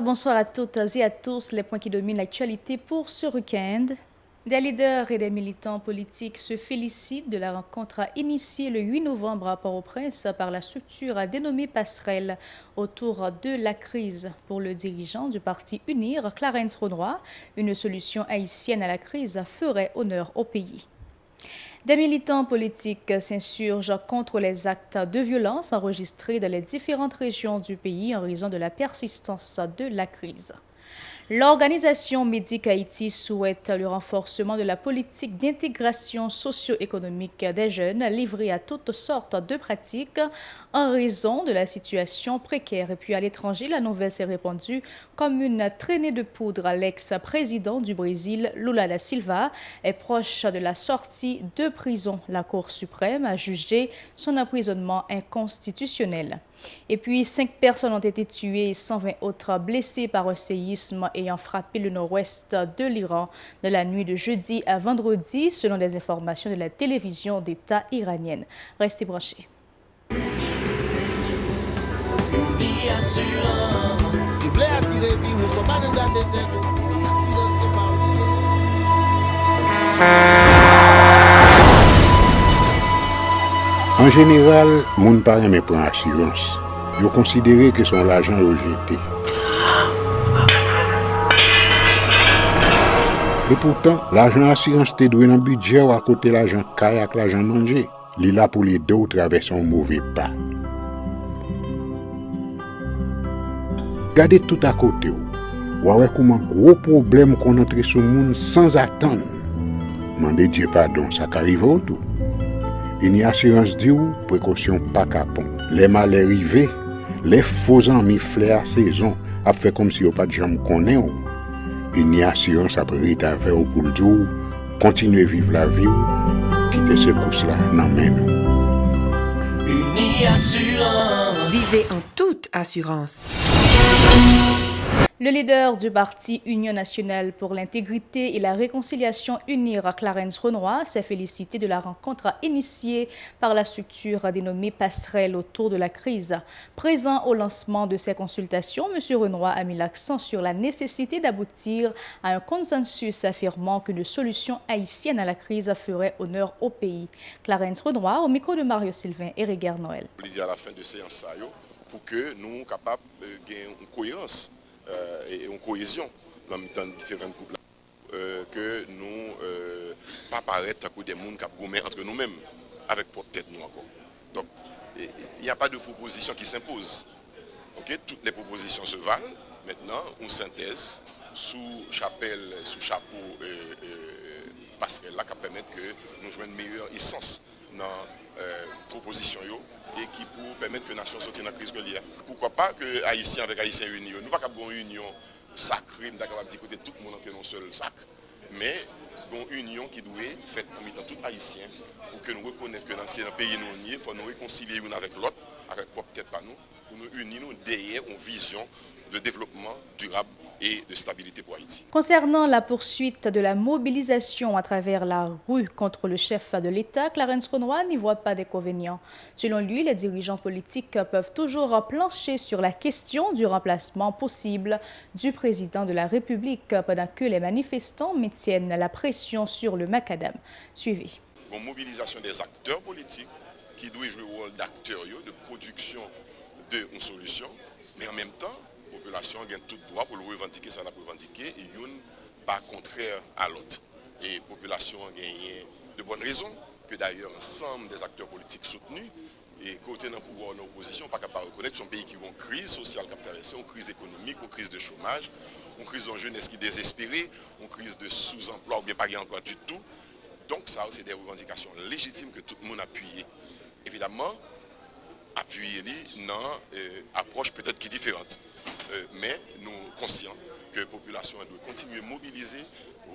Bonsoir à toutes et à tous. Les points qui dominent l'actualité pour ce week-end. Des leaders et des militants politiques se félicitent de la rencontre initiée le 8 novembre à Port-au-Prince par la structure dénommée Passerelle autour de la crise. Pour le dirigeant du parti UNIR, Clarence Renoir, une solution haïtienne à la crise ferait honneur au pays. Des militants politiques s'insurgent contre les actes de violence enregistrés dans les différentes régions du pays en raison de la persistance de la crise. L'organisation Médic Haïti souhaite le renforcement de la politique d'intégration socio-économique des jeunes livrés à toutes sortes de pratiques en raison de la situation précaire. Et puis à l'étranger, la nouvelle s'est répandue comme une traînée de poudre. L'ex-président du Brésil, Lula da Silva, est proche de la sortie de prison. La Cour suprême a jugé son emprisonnement inconstitutionnel. Et puis, 5 personnes ont été tuées et 120 autres blessées par un séisme ayant frappé le nord-ouest de l'Iran de la nuit de jeudi à vendredi, selon des informations de la télévision d'État iranienne. Restez branchés. En général, moun pa reme pran assurance. Yo considéré que son l'argent rejeté. Et pourtant, l'argent assurance te doué dans budget ou à côté l'argent caille avec l'argent mangé. Li là pour les deux ou traverser un mauvais pas. Gardez tout à côté ou. Ouais comment gros problème qu'on entre sur moun sans attendre. Mandez Dieu pardon, ça qu'arrive au tout. Une assurance dit ou précaution pas capon. Les malheurs arrivés, les faux amis flair saison a fait comme si on pas de jambe connaît ou. Une assurance après rétaver ou pour le dire continuer vivre la vie ou quitter ce course là nan men nous. Uni Assurance. Vivez en toute assurance. Le leader du parti Union nationale pour l'intégrité et la réconciliation UNIR, Clarence Renoir, s'est félicité de la rencontre initiée par la structure dénommée Passerelle autour de la crise. Présent au lancement de ces consultations, M. Renoir a mis l'accent sur la nécessité d'aboutir à un consensus affirmant qu'une solution haïtienne à la crise ferait honneur au pays. Clarence Renoir, au micro de Mario Sylvain et Réguer Noël. À la fin de séance, pour que nous soyons capables de gagner une cohérence. Et une cohésion dans différents groupes que nous pas paraître à coup des mondes qui entre nous-mêmes avec pour tête nous encore. Donc il n'y a pas de proposition qui s'impose. Okay? Toutes les propositions se valent. Maintenant, une synthèse sous chapelle, sous chapeau passerelle là qui permet que nous jouions une meilleure essence dans proposition et qui pour permettre que la nation sorte dans la crise que l'il y a. Pourquoi pas que Haïtiens avec Haïtiens unis, nous ne pouvons pas avoir une union sacrée, nous sommes capables d'écouter tout le monde dans un seul sac, mais une union qui doit être faite comme étant tout Haïtien pour que nous reconnaissions que dans ce pays nous il faut nous réconcilier l'un avec l'autre, avec peut-être pas nous, pour nous unir derrière une vision de développement durable et de stabilité pour Haïti. Concernant la poursuite de la mobilisation à travers la rue contre le chef de l'État, Clarence Renoir n'y voit pas d'inconvénient. Selon lui, les dirigeants politiques peuvent toujours plancher sur la question du remplacement possible du président de la République pendant que les manifestants maintiennent la pression sur le macadam. Suivez. Une mobilisation des acteurs politiques qui doivent jouer le rôle d'acteurs de production d'une solution, mais en même temps, la population a tout droit pour le revendiquer, ça l'a revendiqué, et une pas contraire à l'autre. Et la population a gagné de bonnes raisons, que d'ailleurs l'ensemble des acteurs politiques soutenus, et côté dans le pouvoir de l'opposition, pas capable de reconnaître son pays qui a une crise sociale qui a traversé, une crise économique, une crise de chômage, une crise de jeunesse qui est désespérée, une crise de sous-emploi ou bien pas d'emploi du tout. Donc ça, c'est des revendications légitimes que tout le monde a appuyé. Évidemment, appuyer dans approche peut-être qui est différente. Mais nous sommes conscients que la population doit continuer à mobiliser,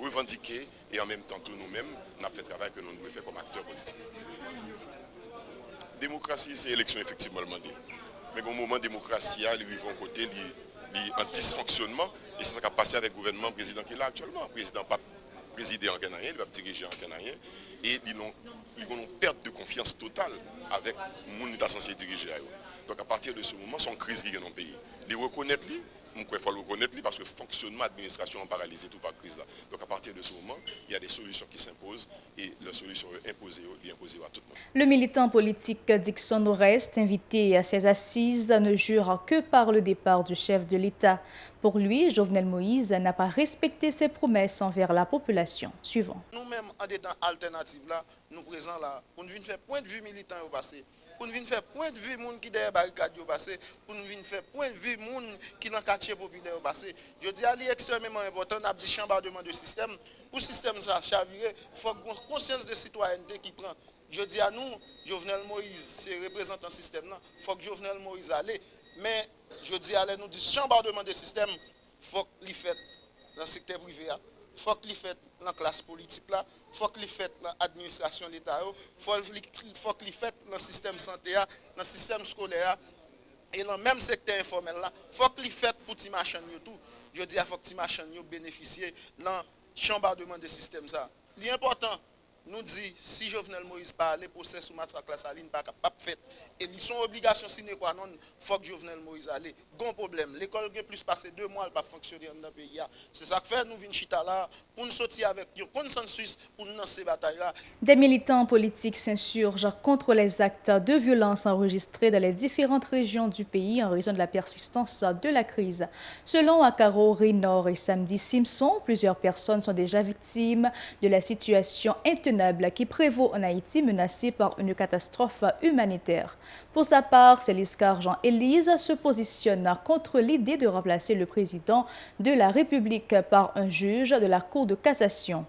revendiquer et en même temps tous nous-mêmes, nous avons fait le travail que nous devons faire comme acteurs politiques. Démocratie, c'est l'élection effectivement demandée. Mais au moment de démocratie, ils vivent en côté, en dysfonctionnement et c'est ce qui a passé avec le gouvernement président qui est là actuellement. Le président pas présider en canadien, il va diriger en canadien et ils ont une perte de confiance totale avec le monde qui est censé diriger. Donc à partir de ce moment, c'est une crise qui est dans le pays. Ils reconnaissent, il faut le reconnaître parce que le fonctionnement de l'administration est paralysé tout par crise là. Donc à partir de ce moment, il y a des solutions qui s'imposent et la solution est imposée à tout le monde. Le militant politique Dixon Orest, invité à ces assises, ne jure que par le départ du chef de l'État. Pour lui, Jovenel Moïse n'a pas respecté ses promesses envers la population. Suivant. Nous-mêmes, en étant alternative là, nous présents là, pour nous venir faire point de vue militant au passé, pour nous venir faire point de vue monde qui derrière barricade au passé, pour nous venir faire point de vue monde qui dans le quartier populaire au passé. Je dis à lui extrêmement important, on a dit chambardement de système. Pour le système ça chavirer, il faut une conscience de citoyenneté qui prend. Je dis à nous, Jovenel Moïse, c'est représentant système là, il faut que Jovenel Moïse allait. Mais je dis à nous dit chambardement de système, il faut qu'il fait dans le secteur privé. Il faut qu'il fait dans la classe politique, il faut qu'il fait dans l'administration de l'État, il faut qu'il fait dans le système santé, dans le système scolaire et dans le même secteur informel. Il faut qu'il fait pour les machins. Je dis qu'il faut que les machins bénéficient de chambardement de système. L'important, nous dit, si Jovenel Moïse parle, le procès sous massacre la saline pas capable fait. Et ils sont obligations sine qua non, il faut que Jovenel Moïse allait. Gon problème. L'école a plus passé 2 mois, elle pas fonctionner dans le pays. C'est ça que fait nous venons chita là pour nous sortir avec un consensus pour nous lancer bataille là. Des militants politiques s'insurgent contre les actes de violence enregistrés dans les différentes régions du pays en raison de la persistance de la crise. Selon Akaro, Nord et Samedi Simpson, plusieurs personnes sont déjà victimes de la situation intenable qui prévaut en Haïti, menacée par une catastrophe humanitaire. Pour sa part, Céliscar Jean-Élise se positionne contre l'idée de remplacer le président de la République par un juge de la Cour de cassation.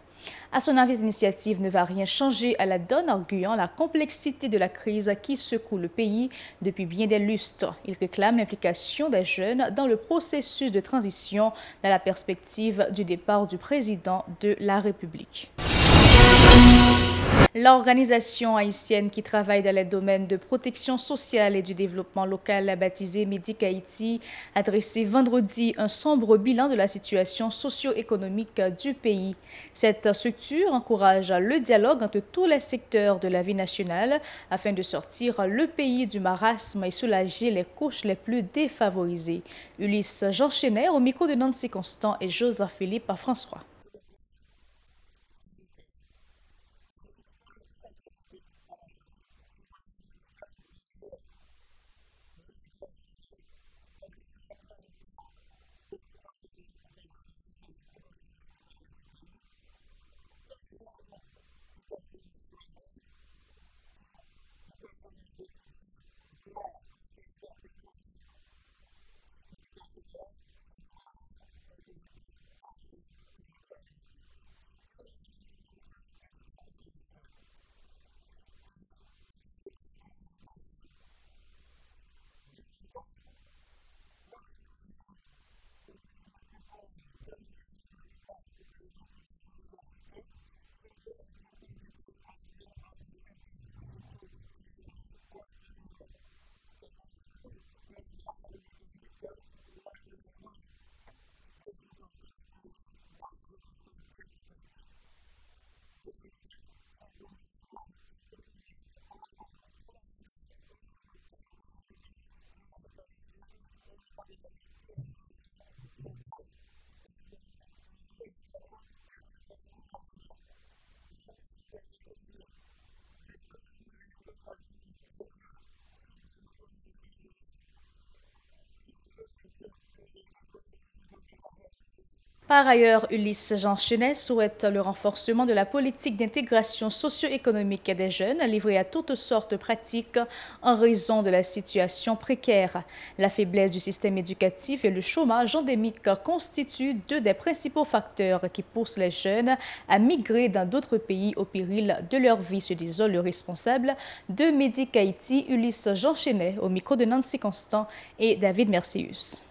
À son avis, l'initiative ne va rien changer à la donne, arguant la complexité de la crise qui secoue le pays depuis bien des lustres. Il réclame l'implication des jeunes dans le processus de transition dans la perspective du départ du président de la République. L'organisation haïtienne qui travaille dans les domaines de protection sociale et du développement local, baptisée Médic Haïti, a dressé vendredi un sombre bilan de la situation socio-économique du pays. Cette structure encourage le dialogue entre tous les secteurs de la vie nationale afin de sortir le pays du marasme et soulager les couches les plus défavorisées. Ulysse Jean Chenet au micro de Nancy Constant et Joseph-Philippe François. Par ailleurs, Ulysse Jean Chenet souhaite le renforcement de la politique d'intégration socio-économique des jeunes livrés à toutes sortes de pratiques en raison de la situation précaire. La faiblesse du système éducatif et le chômage endémique constituent deux des principaux facteurs qui poussent les jeunes à migrer dans d'autres pays au péril de leur vie, se disant le responsable de Médic Haïti, Ulysse Jean Chenet, au micro de Nancy Constant et David Mercius.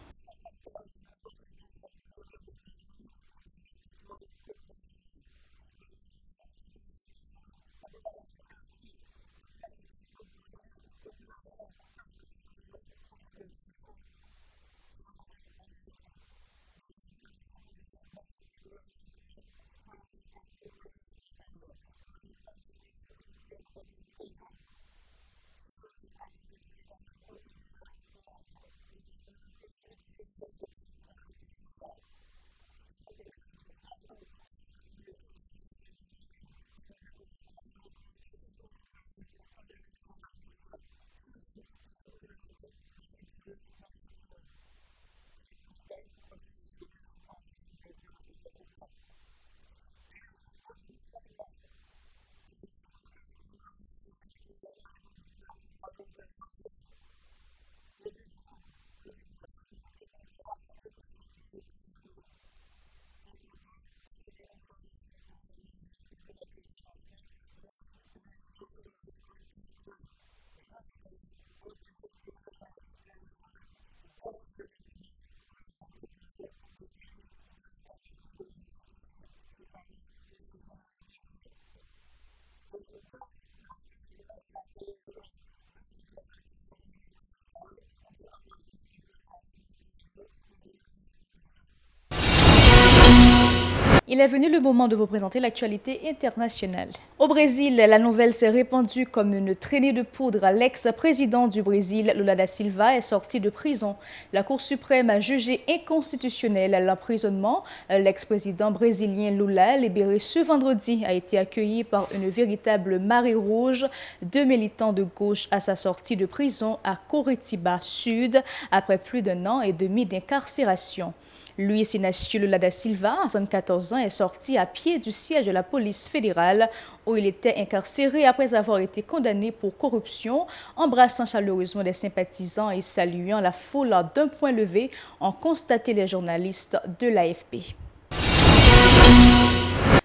Il est venu le moment de vous présenter l'actualité internationale. Au Brésil, la nouvelle s'est répandue comme une traînée de poudre. L'ex-président du Brésil, Lula da Silva, est sorti de prison. La Cour suprême a jugé inconstitutionnel l'emprisonnement. L'ex-président brésilien Lula, libéré ce vendredi, a été accueilli par une véritable marée rouge de militants de gauche à sa sortie de prison à Curitiba Sud, après plus d'1 an et demi d'incarcération. Luiz Inácio Lula da Silva, 74 ans, est sorti à pied du siège de la police fédérale où il était incarcéré après avoir été condamné pour corruption, embrassant chaleureusement des sympathisants et saluant la foule d'un point levé, ont constaté les journalistes de l'AFP.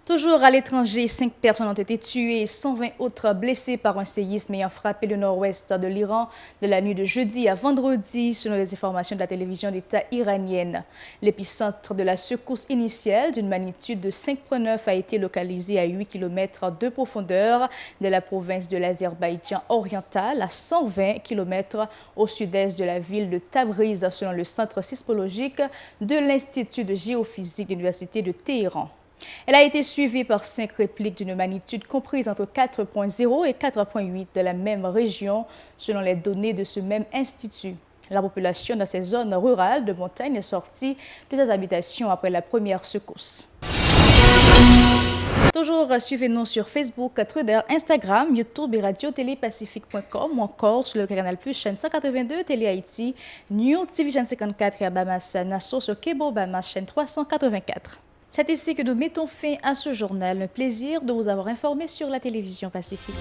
Toujours à l'étranger, 5 personnes ont été tuées et 120 autres blessées par un séisme ayant frappé le nord-ouest de l'Iran de la nuit de jeudi à vendredi, selon les informations de la télévision d'État iranienne. L'épicentre de la secousse initiale d'une magnitude de 5,9 a été localisé à 8 km de profondeur de la province de l'Azerbaïdjan oriental, à 120 km au sud-est de la ville de Tabriz, selon le centre sismologique de l'Institut de géophysique de l'Université de Téhéran. Elle a été suivie par 5 répliques d'une magnitude comprise entre 4,0 et 4,8 de la même région, selon les données de ce même institut. La population dans ces zones rurales de montagne est sortie de ses habitations après la première secousse. Toujours suivez-nous sur Facebook, Twitter, Instagram, YouTube et radio-télé-pacifique.com ou encore sur le Canal Plus, chaîne 182, Télé Haïti, New TV chaîne 54 et à Bamas, Nassau sur Kebo Bamas, chaîne 384. C'est ici que nous mettons fin à ce journal. Un plaisir de vous avoir informé sur la télévision Pacifique.